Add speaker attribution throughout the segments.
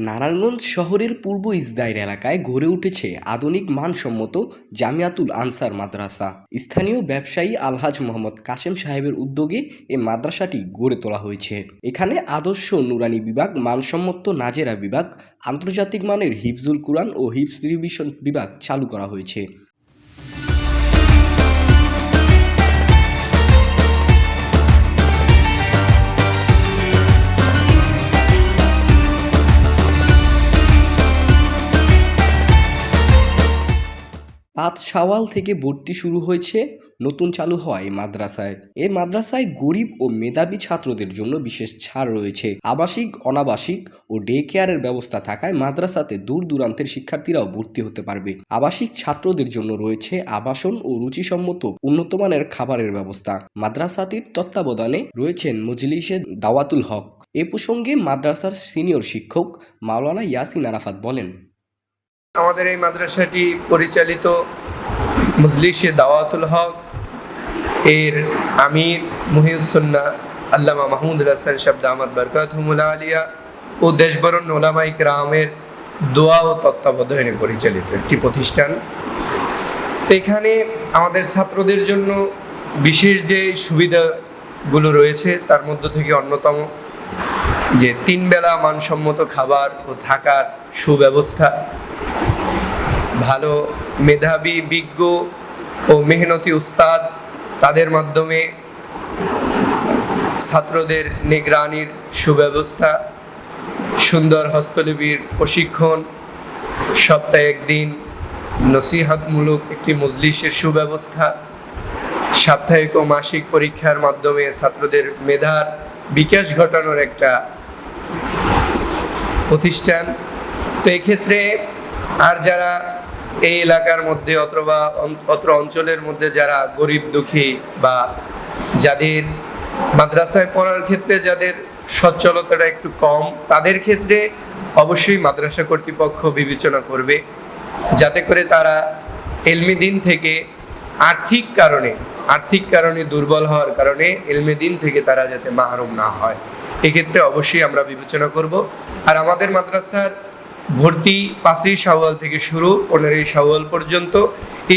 Speaker 1: নারায়ণগঞ্জ শহরের পূর্ব ইসদাইর এলাকায় গড়ে উঠেছে আধুনিক মানসম্মত জামিয়াতুল আনসার মাদ্রাসা। স্থানীয় ব্যবসায়ী আলহাজ মোহাম্মদ কাশেম সাহেবের উদ্যোগে এ মাদ্রাসাটি গড়ে তোলা হয়েছে। এখানে আদর্শ নুরানি বিভাগ, মানসম্মত নাজেরা বিভাগ, আন্তর্জাতিক মানের হিফজুল কুরআন ও হিফজ রিভিশন বিভাগ চালু করা হয়েছে। পাঁচ শাওয়াল থেকে ভর্তি শুরু হয়েছে নতুন চালু হওয়া এই মাদ্রাসায়। এই মাদ্রাসায় গরিব ও মেধাবী ছাত্রদের জন্য বিশেষ ছাড় রয়েছে। আবাসিক, অনাবাসিক ও ডে কেয়ারের ব্যবস্থা থাকায় মাদ্রাসাতে দূর দূরান্তের শিক্ষার্থীরাও ভর্তি হতে পারবে। আবাসিক ছাত্রদের জন্য রয়েছে আবাসন ও রুচিসম্মত উন্নতমানের খাবারের ব্যবস্থা। মাদ্রাসাটির তত্ত্বাবধানে রয়েছেন মজলিসে দাওয়াতুল হক। এ প্রসঙ্গে মাদ্রাসার সিনিয়র শিক্ষক মাওলানা ইয়াসিন আরাফাত বলেন,
Speaker 2: আমাদের এই মাদ্রাসাটি পরিচালিত মজলিসে দাওয়াতুল হক এর আমির মুহিউসুন্নাহ আল্লামা মাহমুদুল হাসান সাহেব দামাত বরকাতুহুল আলিয়া ও দেশবরণ্য উলামায়ে কেরামের দোয়া ও তত্ত্বাবধানে পরিচালিত একটি প্রতিষ্ঠান। তো এখানে আমাদের ছাত্রদের জন্য বিশেষ যে সুবিধাগুলো রয়েছে তার মধ্য থেকে অন্যতম যে 3 বেলা মানসম্মত খাবার ও থাকার সুব্যবস্থা, ভালো মেধাবী, বিজ্ঞ ও মেহনতি উস্তাদ, তাদের মাধ্যমে ছাত্রদের নিগরানির সুব্যবস্থা, সুন্দর হস্তলিপির প্রশিক্ষণ, সপ্তাহে একদিন নসিহতমূলক একটি মজলিসের সুব্যবস্থা, সাপ্তাহিক ও মাসিক পরীক্ষার মাধ্যমে ছাত্রদের মেধার বিকাশ ঘটানোর একটা প্রতিষ্ঠান। তো এক্ষেত্রে আর যারা এই এলাকার মধ্যে অথবা অত্র অঞ্চলের মধ্যে যারা গরিব দুঃখী বা যাদের মাদ্রাসায় পড়ার ক্ষেত্রে যাদের সচ্ছলতাটা একটু কম, তাদের ক্ষেত্রে অবশ্যই মাদ্রাসা কর্তৃপক্ষ বিবেচনা করবে যাতে করে তারা ইলমে দিন থেকে আর্থিক কারণে দুর্বল হওয়ার কারণে ইলমে দিন থেকে তারা যাতে মাহরুম না হয়। এক্ষেত্রে অবশ্যই আমরা বিবেচনা করব। আর আমাদের মাদ্রাসার ভর্তি 5ই শাওয়াল থেকে শুরু 15ই শাওয়াল পর্যন্ত।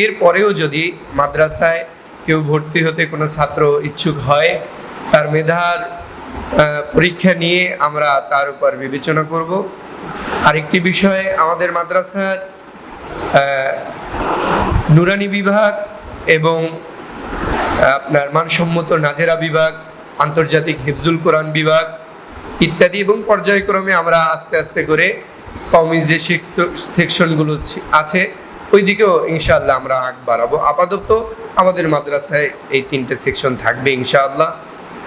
Speaker 2: এরপরেও যদি মাদ্রাসায় কেউ ভর্তি হতে কোনো ছাত্র ইচ্ছুক হয়, তার মেধার পরীক্ষা নিয়ে আমরা তার উপর বিবেচনা করব। আরেকটি বিষয়, আমাদের মাদ্রাসার নুরানি বিভাগ এবং আপনার মানসম্মত নাজেরা বিভাগ, আন্তর্জাতিক হিফজুল কোরআন বিভাগ ইত্যাদি, এবং পর্যায়ক্রমে আমরা আস্তে আস্তে করে কমিজ যে সেকশনগুলো আছে ওই দিকেও ইনশাআল্লাহ আমরা আগ বাড়াবো। আপাতত আমাদের মাদ্রাসায় এই 3টে সেকশন থাকবে ইনশাআল্লাহ।